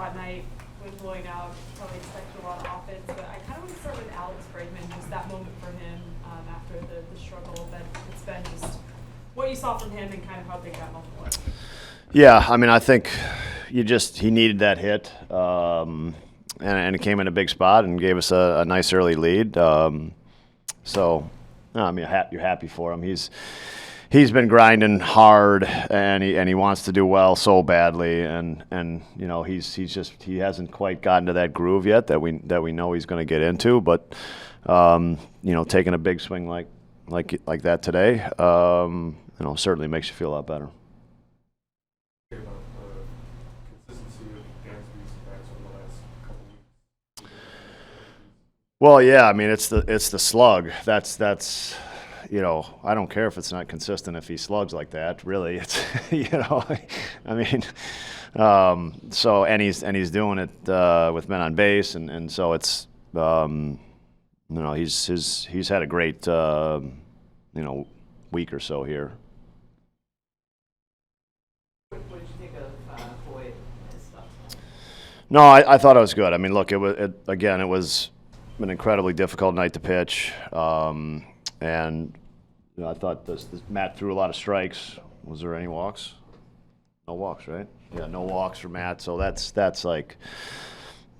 hot night, wind blowing out, probably expected a lot of offense. But I kind of want to start with Alex Bregman, just that moment for him after the struggle that it's been, just what you saw from him and kind of how big that moment was. Yeah, I mean, I think he needed that hit, and it came in a big spot and gave us a nice early lead. So, I mean, you're happy for him. He's been grinding hard, and he wants to do well so badly, and you know he hasn't quite gotten to that groove yet that we know he's going to get into. But you know, taking a big swing like that today, you know, certainly makes you feel a lot better. Well, yeah, I mean it's the slug. That's you know, I don't care if it's not consistent if he slugs like that. Really, it's you know, I mean, so and he's doing it with men on base, and so it's you know he's had a great you know week or so here. What did you think of Boyd and his stuff? No, I thought it was good. I mean, look, it was an incredibly difficult night to pitch, and you know, I thought this Matt threw a lot of strikes. Was there any walks? No walks, right? Yeah, no walks for Matt. So that's like,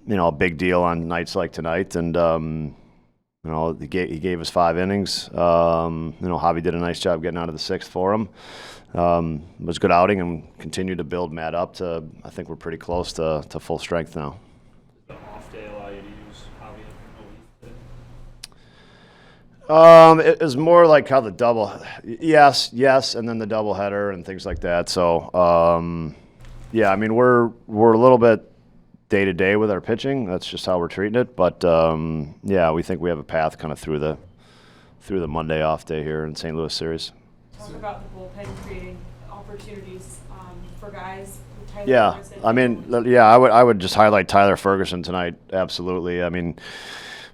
you know, a big deal on nights like tonight. And you know, he gave us 5 innings. You know, Javi did a nice job getting out of the 6th for him. It was a good outing, and continued to build Matt up to. I think we're pretty close to full strength now. The off day allow you to use Javi It was more like how the double, yes, and then the doubleheader and things like that. So, yeah, I mean we're a little bit day to day with our pitching. That's just how we're treating it. But yeah, we think we have a path kind of through the Monday off day here in St. Louis series. Talk about the bullpen creating opportunities for guys. Yeah, Ferguson. I mean, yeah, I would just highlight Tyler Ferguson tonight. Absolutely. I mean,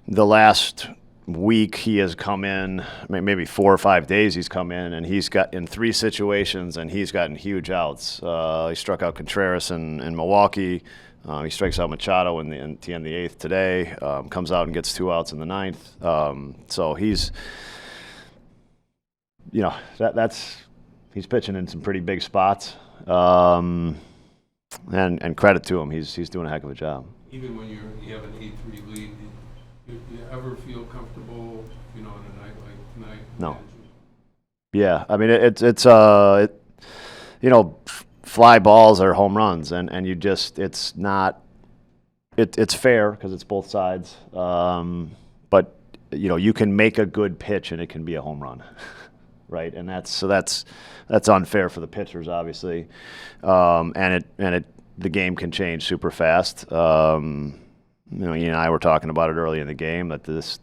the last week he has come in, maybe 4 or 5 days he's come in, and he's got in 3 situations, and he's gotten huge outs. He struck out Contreras in Milwaukee. He strikes out Machado at the end of the 8th today. Comes out and gets 2 outs in the 9th. So he's, you know, he's pitching in some pretty big spots. And credit to him, he's doing a heck of a job. Even when you have an 8-3 lead, do you ever feel comfortable, you know, on a night like tonight? No. Yeah, I mean it's you know, fly balls are home runs, and you just it's not it's fair because it's both sides. But you know, you can make a good pitch and it can be a home run. Right, and that's unfair for the pitchers, obviously, and the game can change super fast. You know, you and I were talking about it early in the game that this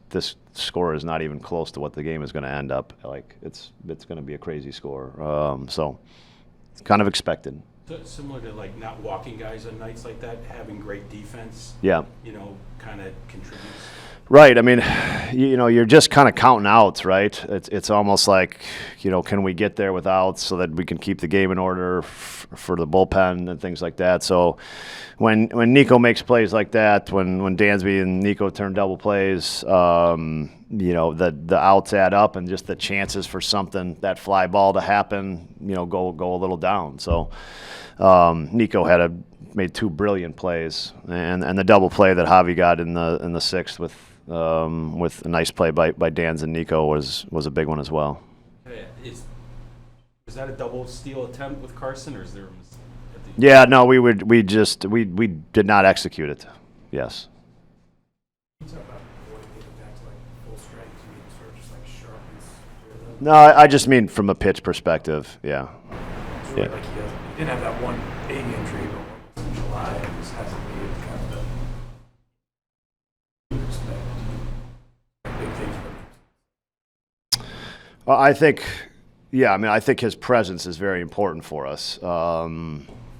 score is not even close to what the game is going to end up. Like it's going to be a crazy score. So it's kind of expected. So similar to like not walking guys on nights like that, having great defense. Yeah. You know, kind of contributes. Right. I mean, you know, you're just kind of counting outs, right? It's almost like, you know, can we get there with outs so that we can keep the game in order for the bullpen and things like that. So when Nico makes plays like that, when Dansby and Nico turn double plays, you know, the outs add up, and just the chances for something, that fly ball to happen, you know, go a little down. So Nico made 2 brilliant plays, and the double play that Javi got in the 6th with a nice play by Dans and Nico was a big one as well. Is that a double steal attempt with Carson, or is there? Yeah, no, we did not execute it. Yes. No, I just mean from a pitch perspective. Yeah. Yeah. Like he didn't have that one big injury, but in July, and just hasn't made kind of big things. Well, I think his presence is very important for us.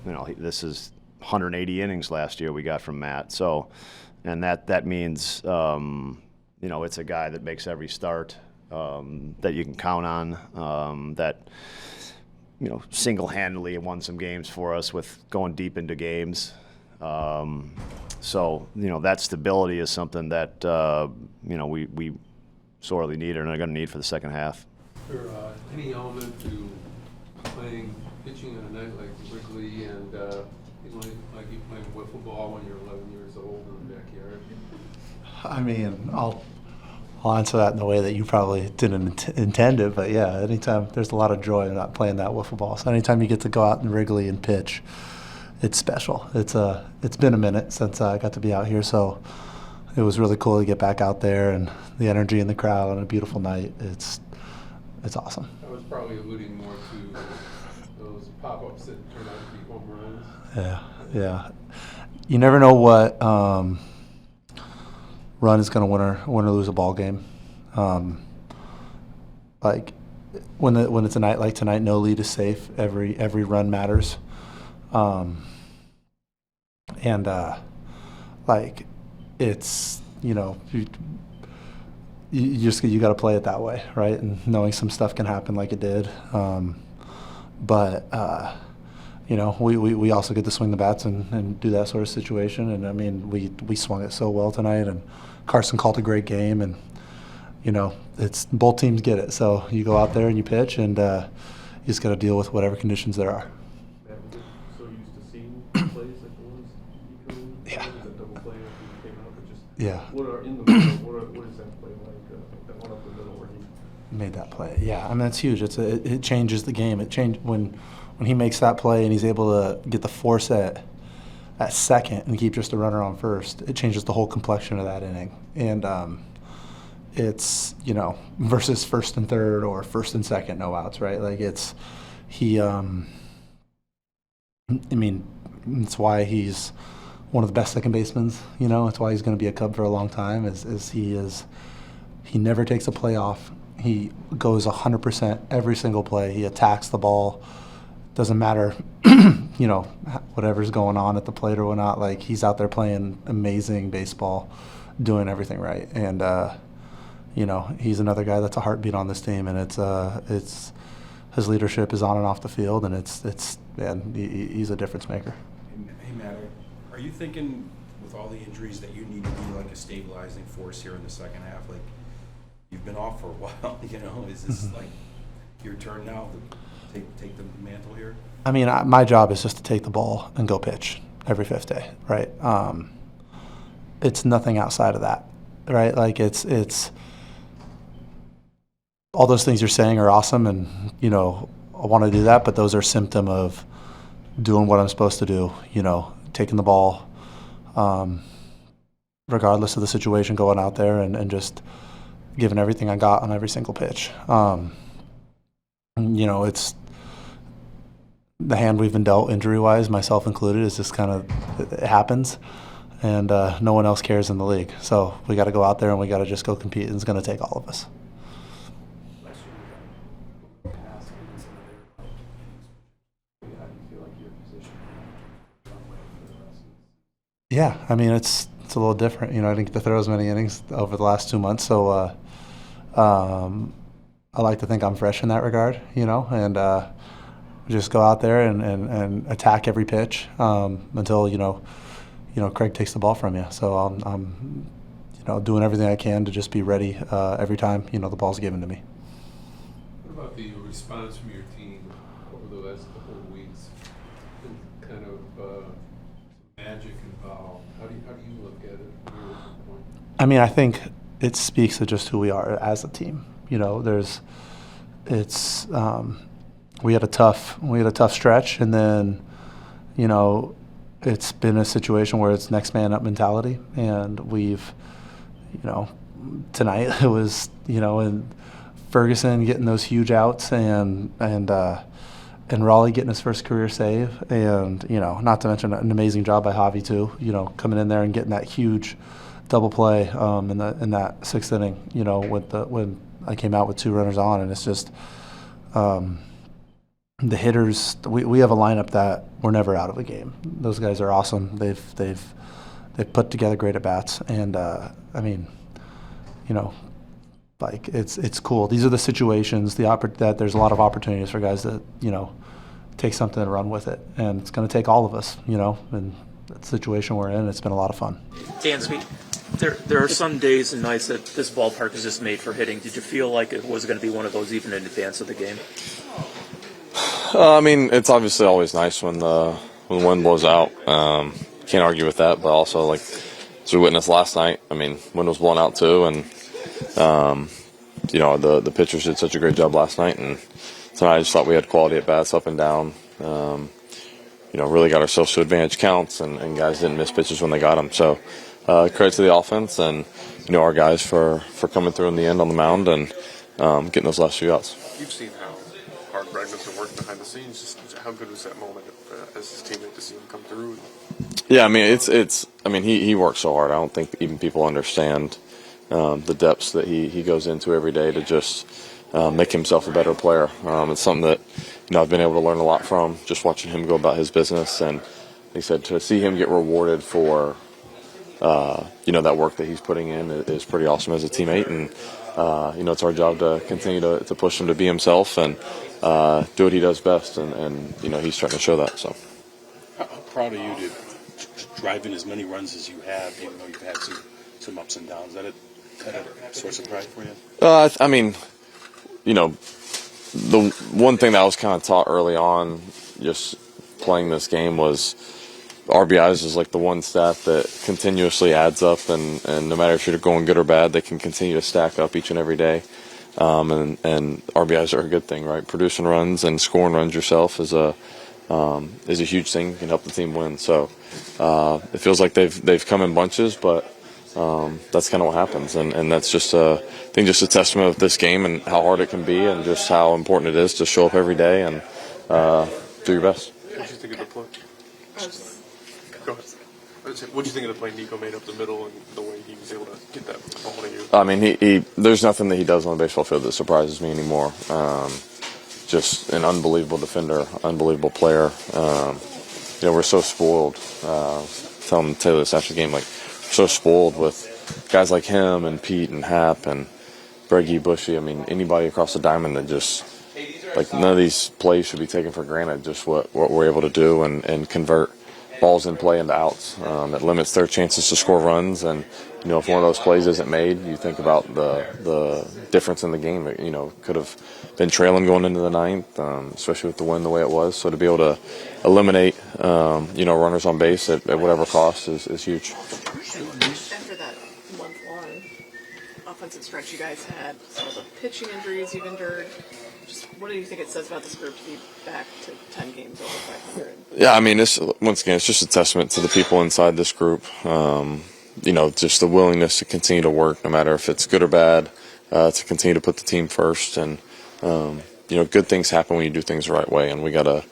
You know, this is 180 innings last year we got from Matt. So, and that means, you know, it's a guy that makes every start, that you can count on, that, you know, single-handedly won some games for us with going deep into games. So, that stability is something that, we sorely need and are going to need for the second half. Is there any element to pitching on a night like Wrigley and like you playing wiffle ball when you're 11 years old in the backyard? I mean, I'll answer that in the way that you probably didn't intend it, but yeah, anytime there's a lot of joy in not playing that wiffle ball. So anytime you get to go out in Wrigley and pitch, it's special. It's been a minute since I got to be out here, so it was really cool to get back out there and the energy in the crowd on a beautiful night. It's awesome. I was probably alluding more to those pop-ups that turn out to be home runs. Yeah. You never know what run is going to win or lose a ball game. Like when it's a night like tonight, no lead is safe. Every run matters. Like it's you got to play it that way, right? And knowing some stuff can happen like it did, but we also get to swing the bats and do that sort of situation. And I mean, we swung it so well tonight, and Carson called a great game, and it's both teams get it. So you go out there and you pitch, and you just got to deal with whatever conditions there are. Matt, we're so used to seeing plays like the ones Nico Yeah. that double play after he came out, but just Yeah. what are in the middle? What is that play like? That one up the middle where he Made that play. Yeah, I mean that's huge. It changes the game. It changed when he makes that play and he's able to get the force at second and keep just a runner on first. It changes the whole complexion of that inning. And it's versus first and third or first and second no outs, right? Like it's it's why he's one of the best second basemen. It's why he's going to be a Cub for a long time. He never takes a play off. He goes 100% every single play. He attacks the ball. Doesn't matter, whatever's going on at the plate or whatnot. Like he's out there playing amazing baseball, doing everything right. And he's another guy that's a heartbeat on this team. And it's his leadership is on and off the field, and he's a difference maker. Hey Matt, are you thinking with all the injuries that you need to be like a stabilizing force here in the second half? Like you've been off for a while, is this like your turn now to take the mantle here? I mean, my job is just to take the ball and go pitch every fifth day, right? It's nothing outside of that, right? Like it's all those things you're saying are awesome, and I want to do that, but those are symptom of doing what I'm supposed to do. Taking the ball, regardless of the situation, going out there and just giving everything I got on every single pitch. It's the hand we've been dealt injury-wise, myself included, is just kind of, it happens, and no one else cares in the league. So we got to go out there and we got to just go compete, and it's going to take all of us. last year we got past and some of their how do you feel like your position runway for the rest of the season? Yeah, I mean, it's a little different. I didn't get to throw as many innings over the last 2 months, so I like to think I'm fresh in that regard, and just go out there and attack every pitch until Craig takes the ball from you. So I'm doing everything I can to just be ready every time the ball's given to me. What about the response from your team over the last couple of weeks? Been kind of some magic involved. How do you look at it from your point? I mean, I think it speaks to just who we are as a team. We had a tough stretch, and then it's been a situation where it's next man up mentality, and we've tonight it was and Ferguson getting those huge outs, and Raleigh getting his first career save, and not to mention an amazing job by Javi too, coming in there and getting that huge double play in that sixth inning, when I came out with 2 runners on, and it's just the hitters. We have a lineup that we're never out of a game. Those guys are awesome. They've put together great at bats, and I mean, like it's cool. These are the situations that there's a lot of opportunities for guys that take something and run with it, and it's going to take all of us, and situation we're in. It's been a lot of fun. Dansby, there are some days and nights that this ballpark is just made for hitting. Did you feel like it was going to be one of those even in advance of the game? I mean, it's obviously always nice when the wind blows out. Can't argue with that, but also, like, as we witnessed last night, I mean, wind was blowing out too, and the pitchers did such a great job last night, and tonight I just thought we had quality at bats up and down. Really got ourselves to advantage counts, and guys didn't miss pitches when they got them. So credit to the offense and our guys for coming through in the end on the mound and getting those last few outs. You've seen how hard Bregman's been working behind the scenes. Just how good was that moment as his teammate to see him come through? Yeah, I mean he works so hard. I don't think even people understand the depths that he goes into every day to just make himself a better player. It's something that I've been able to learn a lot from, just watching him go about his business. And he said to see him get rewarded for that work that he's putting in is pretty awesome as a teammate. And it's our job to continue to push him to be himself and do what he does best. And he's starting to show that. So How proud are you to drive in as many runs as you have, even though you've had some ups and downs? Is that a source of pride for you? The one thing that I was kind of taught early on, just playing this game, was RBIs is like the one stat that continuously adds up, and no matter if you're going good or bad, they can continue to stack up each and every day. And RBIs are a good thing, right? Producing runs and scoring runs yourself is a huge thing. Can help the team win. So it feels like they've come in bunches, but that's kind of what happens, and that's just a testament of this game and how hard it can be, and just how important it is to show up every day and do your best. What did you think of the play? Go ahead. What do you think of the play Nico made up the middle and the way he was able to get that ball to you? I mean, he there's nothing that he does on the baseball field that surprises me anymore. Just an unbelievable defender, unbelievable player. We're so spoiled. Telling Taylor this after the game, like, so spoiled with guys like him and Pete and Hap and Breggy, Bushy. I mean, anybody across the diamond that just, like, none of these plays should be taken for granted, just what we're able to do and convert balls in play into outs. It limits their chances to score runs, and if one of those plays isn't made, you think about the difference in the game. It, could have been trailing going into the ninth, especially with the wind the way it was. So to be able to eliminate runners on base at whatever cost is huge. After that month-long offensive stretch you guys had, some of the pitching injuries you've endured, just what do you think it says about this group to be back to 10 games over 500? Yeah, I mean, once again, it's just a testament to the people inside this group. Just the willingness to continue to work, no matter if it's good or bad, to continue to put the team first. And, good things happen when you do things the right way. And we got a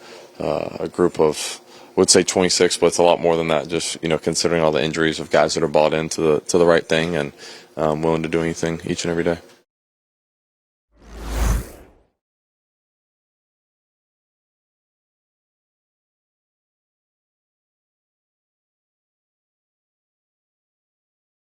group of, I would say 26, but it's a lot more than that, just, considering all the injuries of guys that are bought into the right thing and willing to do anything each and every day.